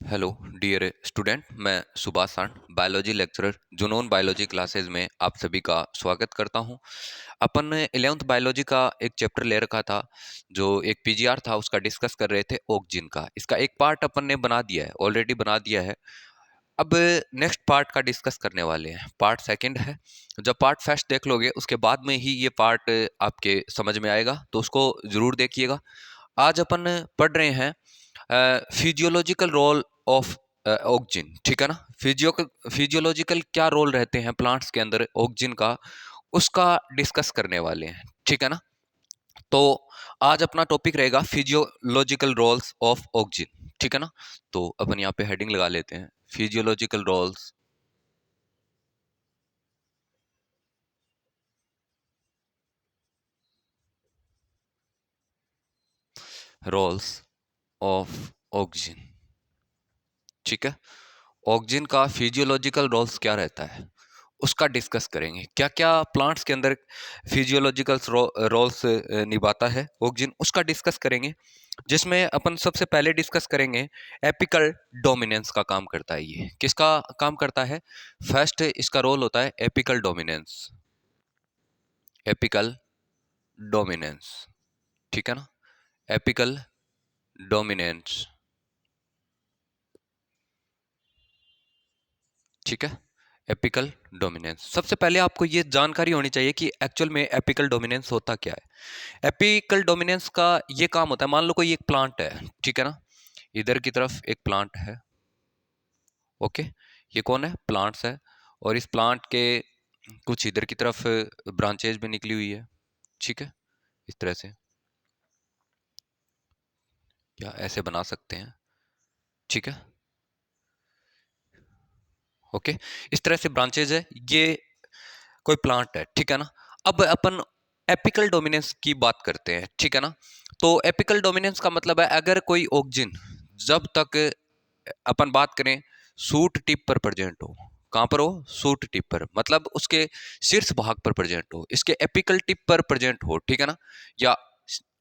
Hello dear student, मैं सुभाष सांड biology lecturer जुनून बायोलॉजी क्लासेस में आप सभी का स्वागत करता हूं। अपन ने 11th बायोलॉजी का एक चैप्टर ले रखा था जो एक पीजीआर था, उसका डिस्कस कर रहे थे ऑक्जिन का। इसका एक पार्ट अपन ने बना दिया है, ऑलरेडी बना दिया है। अब नेक्स्ट पार्ट का डिस्कस करने वाले हैं। पार्ट सेकंड है। जब पार्ट फर्स्ट देख लोगे उसके बाद में ही ये पार्ट आपके समझ में आएगा, तो उसको जरूर देखिएगा। आज अपन पढ़ रहे हैं फिजियोलॉजिकल रोल ऑफ ऑक्सिजन। ठीक है ना। फिजियोलॉजिकल क्या रोल रहते हैं प्लांट्स के अंदर ऑक्सिजन का, उसका डिस्कस करने वाले हैं। ठीक है ना। तो आज अपना टॉपिक रहेगा फिजियोलॉजिकल रोल्स ऑफ ऑक्सिजन। ठीक है ना। तो अपन यहाँ पे हेडिंग लगा लेते हैं, physiological roles roles of oxygen. ठीक है। ऑक्सिजन का फिजियोलॉजिकल रोल्स क्या रहता है उसका डिस्कस करेंगे। क्या क्या प्लांट्स के अंदर फिजियोलॉजिकल रोल्स निभाता है ऑक्सिजन, उसका डिस्कस करेंगे। जिसमें अपन सबसे पहले डिस्कस करेंगे एपिकल डोमिनेंस का काम करता है। ये किसका काम करता है? फर्स्ट इसका रोल होता है एपिकल डोमिनेंस। Apical dominance. ठीक है ना। Apical dominance. ठीक है। एपिकल डोमिनेंस, सबसे पहले आपको ये जानकारी होनी चाहिए कि एक्चुअल में एपिकल डोमिनेंस होता क्या है। एपिकल डोमिनेंस का ये काम होता है, मान लो कोई एक प्लांट है। ठीक है ना। इधर की तरफ एक प्लांट है। ओके। ये कौन है? प्लांट्स है। और इस प्लांट के कुछ इधर की तरफ ब्रांचेज भी निकली हुई है। ठीक है। इस तरह से या ऐसे बना सकते हैं। ठीक है। ओके। इस तरह से ब्रांचेज है। ये कोई प्लांट है। ठीक है ना। अब अपन एपिकल डोमिनेंस की बात करते हैं। ठीक है ना। तो एपिकल डोमिनेंस का मतलब है अगर कोई ऑक्सिन जब तक अपन बात करें सूट टिप पर प्रेजेंट हो। कहां पर हो? सूट टिप पर, मतलब उसके शीर्ष भाग पर प्रेजेंट हो, इसके एपिकल टिप पर प्रेजेंट हो। ठीक है ना। या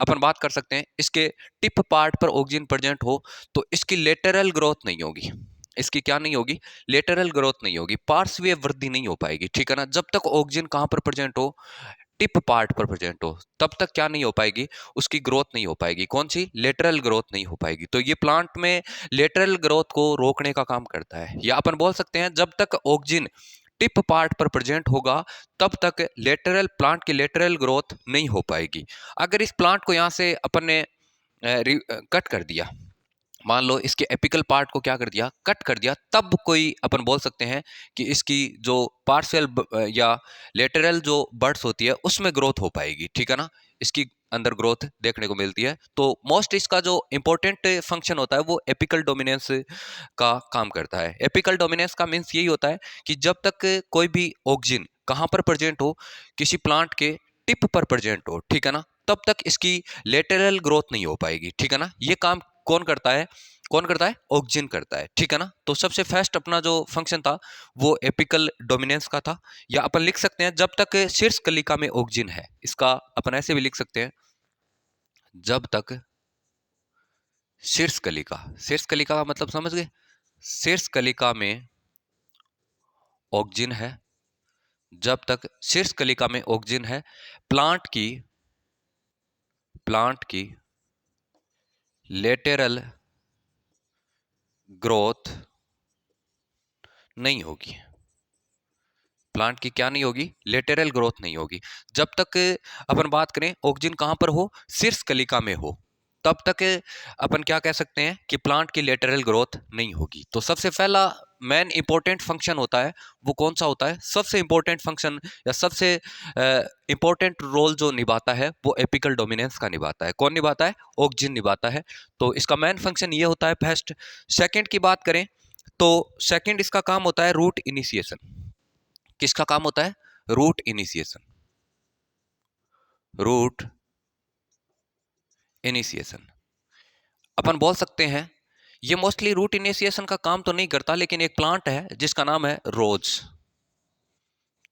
अपन बात कर सकते हैं इसके टिप पार्ट पर ऑक्सिजन प्रेजेंट हो, तो इसकी लेटरल ग्रोथ नहीं होगी। इसकी क्या नहीं होगी? लेटरल ग्रोथ नहीं होगी, पार्श्वीय वृद्धि नहीं हो पाएगी। ठीक है ना। जब तक ऑक्सिजन कहां पर प्रेजेंट हो? टिप पार्ट पर प्रेजेंट हो, तब तक क्या नहीं हो पाएगी? उसकी ग्रोथ नहीं हो पाएगी। कौन सी? लेटरल ग्रोथ नहीं हो पाएगी। तो ये प्लांट में लेटरल ग्रोथ को रोकने का काम करता है। या अपन बोल सकते हैं जब तक ऑक्सिजन टिप पार्ट पर प्रेजेंट होगा तब तक लेटरल प्लांट की लेटरल ग्रोथ नहीं हो पाएगी। अगर इस प्लांट को यहां से अपन ने कट कर दिया, मान लो इसके एपिकल पार्ट को क्या कर दिया? कट कर दिया, तब कोई अपन बोल सकते हैं कि इसकी जो पार्शियल या लेटरल जो बर्ड्स होती है उसमें ग्रोथ हो पाएगी। ठीक है ना। इसकी अंदर ग्रोथ देखने को मिलती है। तो मोस्ट इसका जो इंपॉर्टेंट फंक्शन होता है वो एपिकल डोमिनेंस का काम करता है। एपिकल डोमिनेंस का मीन्स यही होता है कि जब तक कोई भी ऑक्सिन कहां पर प्रेजेंट हो? किसी प्लांट के टिप पर प्रेजेंट हो। ठीक है ना। तब तक इसकी लेटरल ग्रोथ नहीं हो पाएगी। ठीक है ना। ये काम कौन करता है? कौन करता है? ऑक्सिजन करता है। ठीक है ना। तो सबसे फर्स्ट अपना जो फंक्शन था वो एपिकल डोमिनेंस का था। या अपन लिख सकते हैं जब तक शीर्ष कलिका में ऑक्सिजन है, इसका अपन ऐसे भी लिख सकते हैं जब तक शीर्ष कलिका। शीर्ष कलिका का मतलब समझ गए? शीर्ष कलिका में ऑक्सिजन है, जब तक शीर्ष कलिका में ऑक्सिजन है, प्लांट की लेटेरल ग्रोथ नहीं होगी। प्लांट की क्या नहीं होगी? लेटेरल ग्रोथ नहीं होगी। जब तक अपन बात करें ऑक्सिजन कहां पर हो? शीर्ष कलिका में हो, तब तक अपन क्या कह सकते हैं कि प्लांट की लेटेरल ग्रोथ नहीं होगी। तो सबसे पहला मेन इंपॉर्टेंट फंक्शन होता है वो कौन सा होता है? सबसे इंपॉर्टेंट फंक्शन या सबसे इंपॉर्टेंट रोल जो निभाता है वो एपिकल डोमिनेंस का निभाता है। कौन निभाता है? ऑक्सिजन निभाता है। तो इसका मेन फंक्शन ये होता है फर्स्ट। सेकंड की बात करें तो सेकंड इसका काम होता है रूट इनिशिएशन। किसका काम होता है? Root initiation. रूट इनिशिएशन अपन बोल सकते हैं ये मोस्टली रूट इनिशिएशन का काम तो नहीं करता, लेकिन एक प्लांट है जिसका नाम है रोज।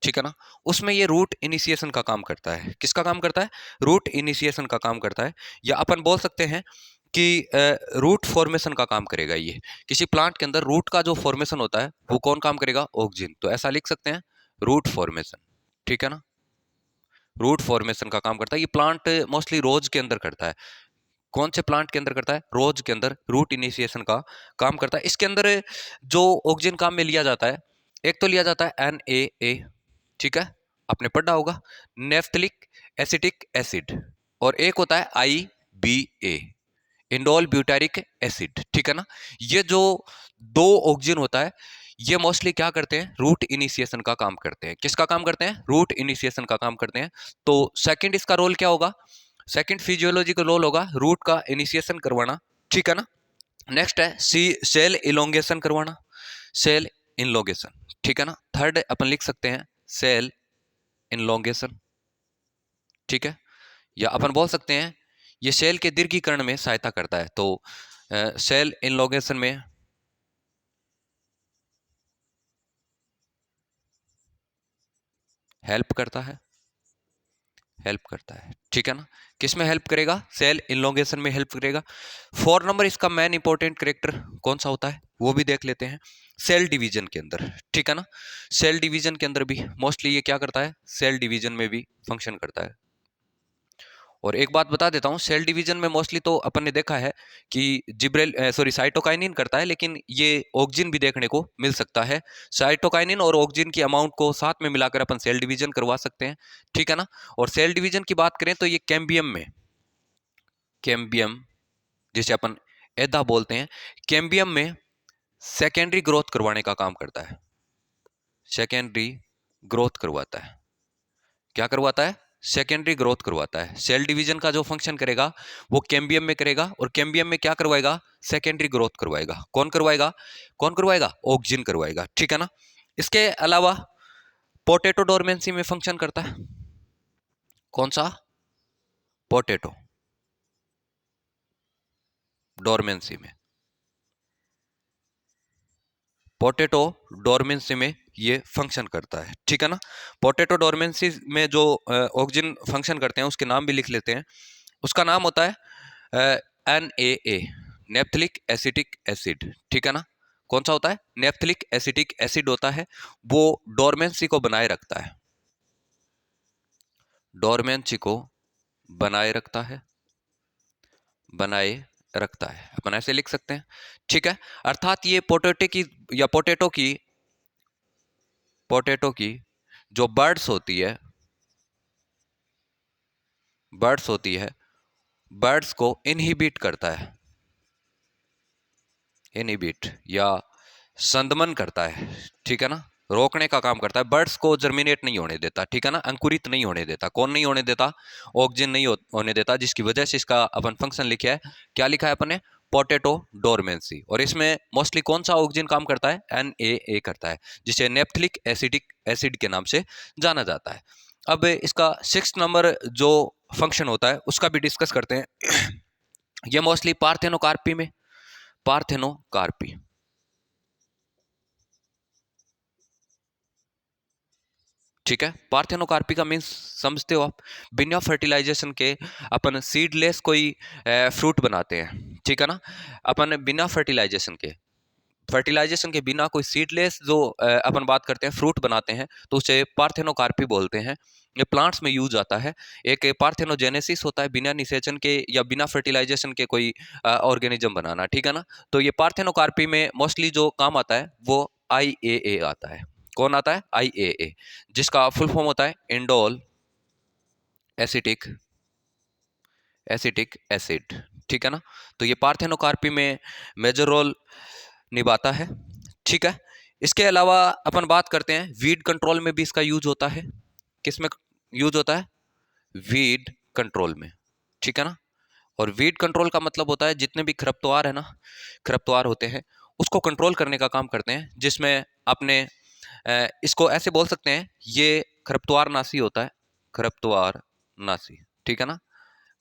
ठीक है ना। उसमें ये रूट इनिशिएशन का काम करता है। किसका काम करता है? रूट इनिशिएशन का काम करता है। या अपन बोल सकते हैं कि रूट फॉर्मेशन का काम करेगा। ये किसी प्लांट के अंदर रूट का जो फॉर्मेशन होता है वो कौन काम करेगा? ऑक्सिन। तो ऐसा लिख सकते हैं रूट फॉर्मेशन, ठीक है ना। रूट फॉर्मेशन का काम करता है ये प्लांट, मोस्टली रोज के अंदर करता है। कौन से प्लांट के अंदर करता है? रोज के अंदर रूट इनिशिएशन का काम करता है। इसके अंदर जो ऑक्सिन काम में लिया जाता है, एक तो लिया जाता है NaA, ठीक है, आपने पढ़ा होगा, नेफ्थलिक एसिटिक एसिड, और एक होता है IBA, इंडोल ब्यूटारिक एसिड, ठीक है ना। ये जो दो ऑक्सिजन होता है ये मोस्टली क्या करते हैं? रूट इनिशिएशन का काम करते हैं। किसका काम करते हैं? रूट इनिशिएशन का काम करते हैं। तो सेकंड इसका रोल क्या होगा? सेकंड फिजियोलॉजिकल रोल होगा रूट का इनिशिएशन करवाना, ठीक है ना। नेक्स्ट है सेल इलोंगेशन करवाना, सेल इनलोंगेशन, ठीक है ना। थर्ड अपन लिख सकते हैं सेल इनलोंगेशन, ठीक है, या अपन बोल सकते हैं ये सेल के दीर्घीकरण में सहायता करता है। तो सेल इनलोंगेशन में हेल्प करता है, हेल्प करता है, ठीक है ना। किस में हेल्प करेगा? सेल इनलोंगेशन में हेल्प करेगा। 4 नंबर इसका मेन इंपॉर्टेंट कैरेक्टर कौन सा होता है वो भी देख लेते हैं। सेल डिवीजन के अंदर, ठीक है ना, सेल डिवीजन के अंदर भी मोस्टली ये क्या करता है? सेल डिवीजन में भी फंक्शन करता है। और एक बात बता देता हूं, सेल डिवीजन में मोस्टली तो अपन ने देखा है कि जिब्रेल सॉरी साइटोकाइनिन करता है, लेकिन ये ऑक्सिन भी देखने को मिल सकता है। साइटोकाइनिन और ऑक्सिन की अमाउंट को साथ में मिलाकर अपन सेल डिवीजन करवा सकते हैं, ठीक है ना। और सेल डिवीजन की बात करें तो ये कैम्बियम में, कैम्बियम जिसे अपन एदा बोलते हैं, कैम्बियम में सेकेंडरी ग्रोथ करवाने का काम करता है। सेकेंडरी ग्रोथ करवाता है। क्या करवाता है? सेकेंडरी ग्रोथ करवाता है। सेल डिवीजन का जो फंक्शन करेगा वो कैम्बियम में करेगा, और कैम्बियम में क्या करवाएगा? सेकेंडरी ग्रोथ करवाएगा। कौन करवाएगा? कौन करवाएगा? ऑक्सिन करवाएगा, ठीक है ना। इसके अलावा पोटैटो डोरमेंसी में फंक्शन करता है। कौन सा? पोटैटो डोरमेंसी में, पोटैटो डोरमेंसी में ये फंक्शन करता है, ठीक है ना। पोटैटो डोरमेंसी में जो ऑक्सिन फंक्शन करते हैं उसके नाम भी लिख लेते हैं। उसका नाम होता है NaA, नेप्थलिक एसिटिक एसिड, ठीक है ना। कौन सा होता है? नेप्थलिक एसिटिक एसिड होता है। वो डोरमेंसी को बनाए रखता है, डोरमेंसी को बनाए रखता है, बनाए रखता है, अपन ऐसे लिख सकते हैं, ठीक है। अर्थात ये पोटैटो की या पोटैटो की जो बर्ड्स होती है, बर्ड्स को इनहिबिट करता है, इनहिबिट या संदमन करता है, ठीक है ना, रोकने का काम करता है। बर्ड्स को जर्मिनेट नहीं होने देता, ठीक है ना, अंकुरित नहीं होने देता। कौन नहीं होने देता? ऑक्सिजन नहीं होने देता, जिसकी वजह से इसका अपन फंक्शन लिखा है। क्या लिखा है अपन ने? Potato dormancy. और इसमें मोस्टली कौन सा ऑक्सिजन काम करता है? NaA करता है, जिसे नेप्थलिक एसिडिक एसिड के नाम से जाना जाता है। अब इसका 6 नंबर जो फंक्शन होता है उसका भी डिस्कस करते हैं। ये मोस्टली पार्थेनोकार्पी में, पार्थेनोकार्पी, ठीक है। पार्थेनोकार्पी का मीन्स समझते हो आप? बिना फर्टिलाइजेशन के अपन सीडलेस कोई फ्रूट बनाते हैं, ठीक है ना। अपन बिना फर्टिलाइजेशन के बिना कोई सीडलेस जो अपन बात करते हैं फ्रूट बनाते हैं, तो उसे पार्थेनोकार्पी बोलते हैं। ये प्लांट्स में यूज आता है। एक पार्थेनोजेनेसिस होता है, बिना निषेचन के या बिना फर्टिलाइजेशन के कोई ऑर्गेनिज्म बनाना, ठीक है ना। तो ये पार्थेनोकार्पी में मोस्टली जो काम आता है वो IAA आता है। कौन आता है? IAA, जिसका फुल फॉर्म होता है इंडोल एसिटिक एसिटिक एसिड, ठीक है ना। तो ये पार्थेनोकार्पी में मेजर रोल निभाता है, ठीक है। इसके अलावा अपन बात करते हैं वीड कंट्रोल में भी इसका यूज होता है। किस में यूज होता है? वीड कंट्रोल में, ठीक है ना। और वीड कंट्रोल का मतलब होता है जितने भी खरपतवार है ना, खरपतवार होते हैं उसको कंट्रोल करने का काम करते हैं। जिसमें आपने इसको ऐसे बोल सकते हैं, ये खरपतवार नाशी होता है, खरपतवार नाशी, ठीक है ना।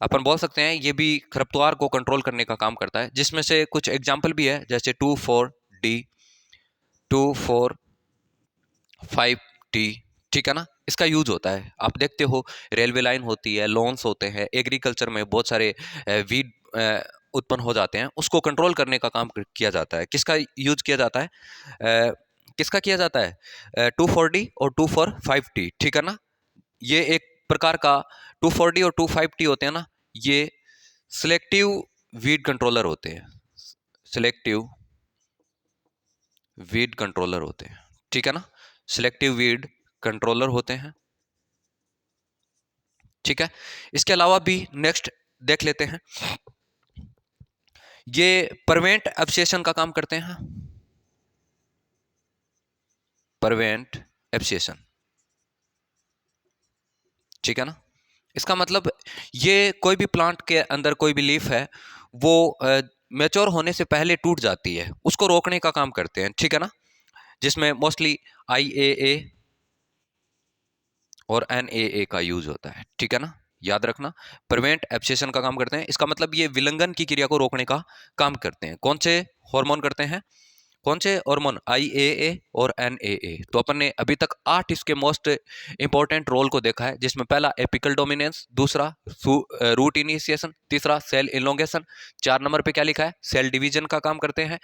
अपन बोल सकते हैं ये भी खरपतवार को कंट्रोल करने का काम करता है। जिसमें से कुछ एग्जाम्पल भी है, जैसे 2,4-D, 2,4,5-T, ठीक है ना। इसका यूज होता है, आप देखते हो रेलवे लाइन होती है, लॉन्स होते हैं, एग्रीकल्चर में बहुत सारे वीड उत्पन्न हो जाते हैं उसको कंट्रोल करने का काम किया जाता है। किसका यूज किया जाता है? किसका किया जाता है? 2,4-D और 2,4,5-T, ठीक है ना। ये एक प्रकार का 2,4-D और 2,5-T होते हैं ना, ये सिलेक्टिव वीड कंट्रोलर होते हैं। सिलेक्टिव वीड कंट्रोलर होते हैं, ठीक है ना। सिलेक्टिव वीड कंट्रोलर होते हैं, ठीक है। इसके अलावा भी नेक्स्ट देख लेते हैं, ये प्रिवेंट एब्सेशन का काम करते हैं। प्रिवेंट एब्सेशन, ठीक है ना। इसका मतलब ये कोई भी प्लांट के अंदर कोई भी लीफ है वो मैच्योर होने से पहले टूट जाती है, उसको रोकने का काम करते हैं, ठीक है ना। जिसमें मोस्टली IAA और NAA का यूज होता है, ठीक है ना। याद रखना, प्रिवेंट एब्सेशन का काम करते हैं। इसका मतलब ये विलंघन की क्रिया को रोकने का काम करते हैं। कौन से हार्मोन करते हैं? कौन से हार्मोन? IAA और NAA। तो अपन ने अभी तक 8 इसके मोस्ट इंपॉर्टेंट रोल को देखा है, जिसमें पहला एपिकल डोमिनेंस, दूसरा रूट इनिशिएशन, तीसरा सेल इलोंगेशन, 4 नंबर पे क्या लिखा है? सेल डिवीजन का काम करते हैं।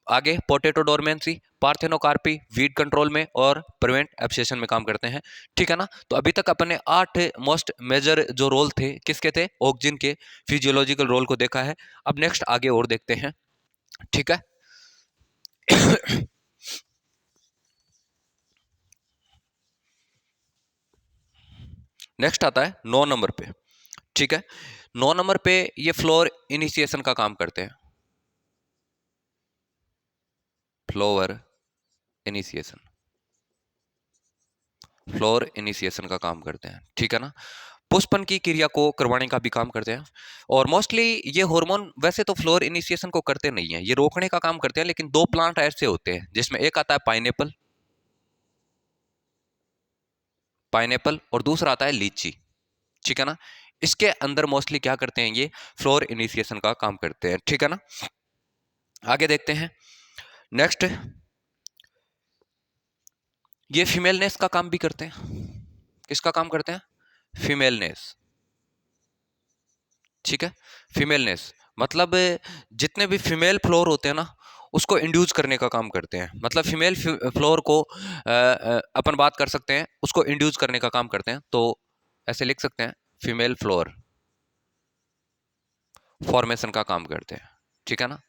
आगे potato dormancy, parthenocarpy, weed control में और प्रिवेंट एब्सेशन में काम करते हैं, ठीक है ना। तो अभी तक अपन ने 8 मोस्ट मेजर जो रोल थे किसके थे? ऑक्सिन के फिजियोलॉजिकल रोल को देखा है। अब नेक्स्ट आगे और देखते हैं, ठीक है। नेक्स्ट आता है 9 नंबर पे, ठीक है। 9 नंबर पे ये फ्लोर इनिशिएशन का काम करते हैं। फ्लोवर इनिशिएशन, फ्लोर इनिशिएशन का काम करते हैं, ठीक है ना। पुष्पन की क्रिया को करवाने का भी काम करते हैं। और मोस्टली ये हार्मोन वैसे तो फ्लोर इनिशिएशन को करते नहीं है, ये रोकने का काम करते हैं। लेकिन 2 प्लांट ऐसे होते हैं जिसमें एक आता है पाइनएप्पल, पाइनएप्पल और दूसरा आता है लीची, ठीक है ना। इसके अंदर मोस्टली क्या करते हैं? ये फ्लोर इनिशिएशन का काम करते हैं, ठीक है ना। आगे देखते हैं नेक्स्ट, ये फीमेलनेस का काम भी करते हैं। किसका काम करते हैं? फीमेलनेस, ठीक है। फीमेलनेस मतलब जितने भी फीमेल फ्लोर होते हैं ना उसको इंड्यूस करने का काम करते हैं। मतलब फीमेल फ्लोर को अपन बात कर सकते हैं, उसको इंड्यूस करने का काम करते हैं। तो ऐसे लिख सकते हैं, फीमेल फ्लोर फॉर्मेशन का काम करते हैं, ठीक है ना।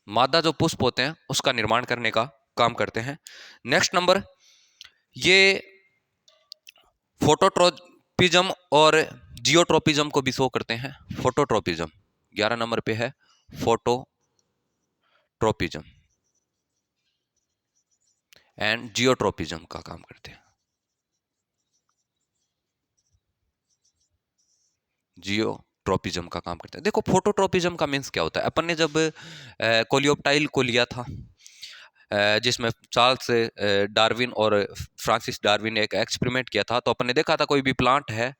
मादा जो पुष्प होते हैं उसका निर्माण करने का काम करते हैं। नेक्स्ट नंबर, ये फोटोट्रोपिज्म और जियोट्रोपिज्म को भी शो करते हैं। फोटोट्रोपिज्म 11 नंबर पे है, फोटोट्रोपिज्म एंड जियोट्रोपिज्म का काम करते हैं। जियोट्रोपिज्म का काम करते हैं। देखो फोटोट्रोपिज्म का मीन्स क्या होता है? अपन ने जब कोलियोप्टाइल को लिया था, जिसमें चार्ल्स डार्विन और फ्रांसिस डार्विन ने एक एक्सपेरिमेंट किया था, तो अपन ने देखा था कोई भी प्लांट है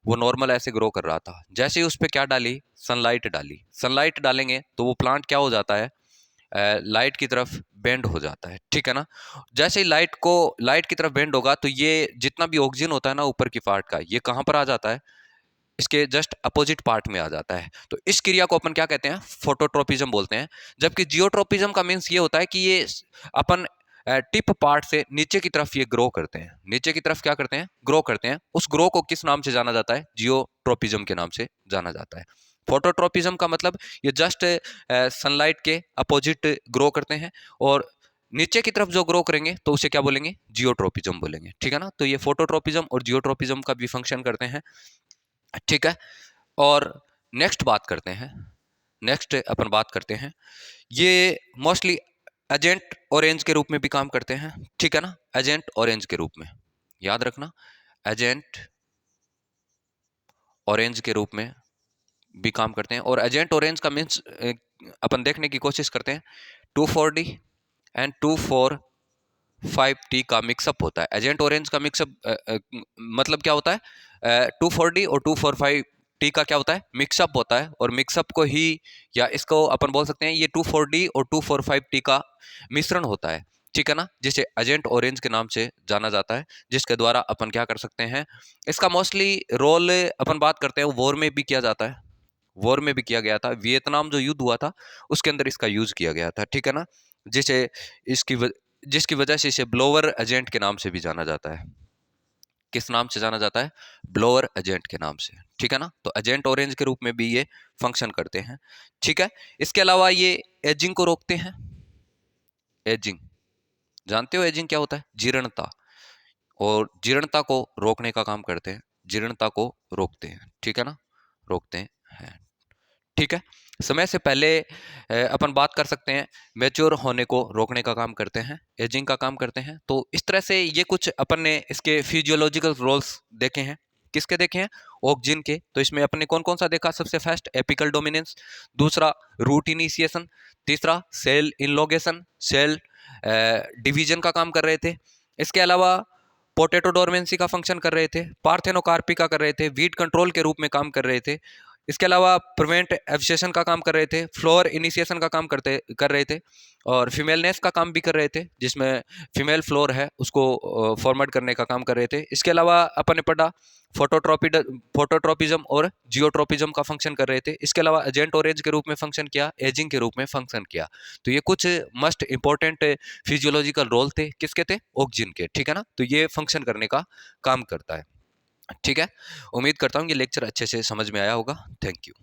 वो नॉर्मल ऐसे ग्रो कर रहा था। जैसे ही उस पर क्या डाली? सनलाइट डाली। सनलाइट डालेंगे तो वो प्लांट क्या हो जाता है? लाइट की तरफ बेंड हो जाता है, ठीक है ना। जैसे ही लाइट की तरफ बेंड होगा तो ये जितना भी ऑक्सीजन होता है ना ऊपर की पार्ट का, ये कहाँ पर आ जाता है? इसके जस्ट अपोजिट पार्ट में आ जाता है। तो इस क्रिया को अपन क्या कहते हैं? फोटोट्रोपिज्म बोलते हैं। जबकि जियोट्रोपिज्म का मीन्स ये होता है कि ये अपन टिप पार्ट से नीचे की तरफ ये ग्रो करते हैं। नीचे की तरफ क्या करते हैं? ग्रो करते हैं। उस ग्रो को किस नाम से जाना जाता है? जियोट्रोपिज्म के नाम से जाना जाता है। फोटोट्रोपिज्म का मतलब ये जस्ट सनलाइट के अपोजिट ग्रो करते हैं, और नीचे की तरफ जो ग्रो करेंगे तो उसे क्या बोलेंगे? जियोट्रोपिज्म बोलेंगे, ठीक है ना। तो ये फोटोट्रोपिज्म और जियोट्रोपिज्म का भी फंक्शन करते हैं, ठीक है। और नेक्स्ट बात करते हैं, नेक्स्ट अपन बात करते हैं, ये मोस्टली एजेंट ऑरेंज के रूप में भी काम करते हैं, ठीक है ना। एजेंट ऑरेंज के रूप में, याद रखना, एजेंट ऑरेंज के रूप में भी काम करते हैं। और एजेंट ऑरेंज का मीन्स अपन देखने की कोशिश करते हैं, 2,4-D एंड 2,4,5-T का मिक्सअप होता है। एजेंट ऑरेंज का मिक्सअप मतलब क्या होता है? 2,4-D और 2,4,5-T का क्या होता है? मिक्सअप होता है। और मिक्सअप को ही, या इसको अपन बोल सकते हैं ये 2,4-D और 2,4,5-T का मिश्रण होता है, ठीक है ना, जिसे एजेंट ऑरेंज के नाम से जाना जाता है। जिसके द्वारा अपन क्या कर सकते हैं? इसका मोस्टली रोल अपन बात करते हैं वॉर में भी किया जाता है। वॉर में भी किया गया था, वियतनाम जो युद्ध हुआ था उसके अंदर इसका यूज किया गया था, ठीक है ना। जिसे इसकी जिसकी वजह से इसे ब्लोअर एजेंट के नाम से भी जाना जाता है। किस नाम से जाना जाता है? ब्लोअर एजेंट के नाम से, ठीक है ना। तो एजेंट ऑरेंज के रूप में भी ये फंक्शन करते हैं, ठीक है। इसके अलावा ये एजिंग को रोकते हैं। एजिंग, जानते हो एजिंग क्या होता है? जीर्णता, और जीर्णता को रोकने का काम करते हैं, जीर्णता को रोकते हैं, ठीक है ना, रोकते हैं, ठीक है। समय से पहले अपन बात कर सकते हैं, मैच्योर होने को रोकने का काम करते हैं, एजिंग का काम करते हैं। तो इस तरह से ये कुछ अपन ने इसके फिजियोलॉजिकल रोल्स देखे हैं। किसके देखे हैं? ऑक्जिन के। तो इसमें अपन ने कौन कौन सा देखा? सबसे फर्स्ट एपिकल डोमिनेंस, दूसरा रूट इनिशिएशन, तीसरा सेल इनलोगेशन, सेल डिवीजन का काम कर रहे थे। इसके अलावा पोटैटो डोरमेंसी का फंक्शन कर रहे थे, पार्थेनोकार्पी का कर रहे थे, वीट कंट्रोल के रूप में काम कर रहे थे। इसके अलावा प्रिवेंट एब्सेशन का काम कर रहे थे, फ्लोर इनिशिएशन का काम कर रहे थे, और फीमेलनेस का काम भी कर रहे थे, जिसमें फीमेल फ्लोर है उसको फॉर्मेट करने का काम कर रहे थे। इसके अलावा अपन ने पढ़ा फोटोट्रोपिज्म और जियोट्रोपिज्म का फंक्शन कर रहे थे। इसके अलावा एजेंट ऑरेंज के रूप में फंक्शन किया, एजिंग के रूप में फंक्शन किया। तो ये कुछ मस्ट इंपॉर्टेंट फिजियोलॉजिकल रोल थे, किसके थे? ऑक्जिन के, ठीक है ना। तो ये फंक्शन करने का काम करता है, ठीक है। उम्मीद करता हूँ ये लेक्चर अच्छे से समझ में आया होगा। Thank you.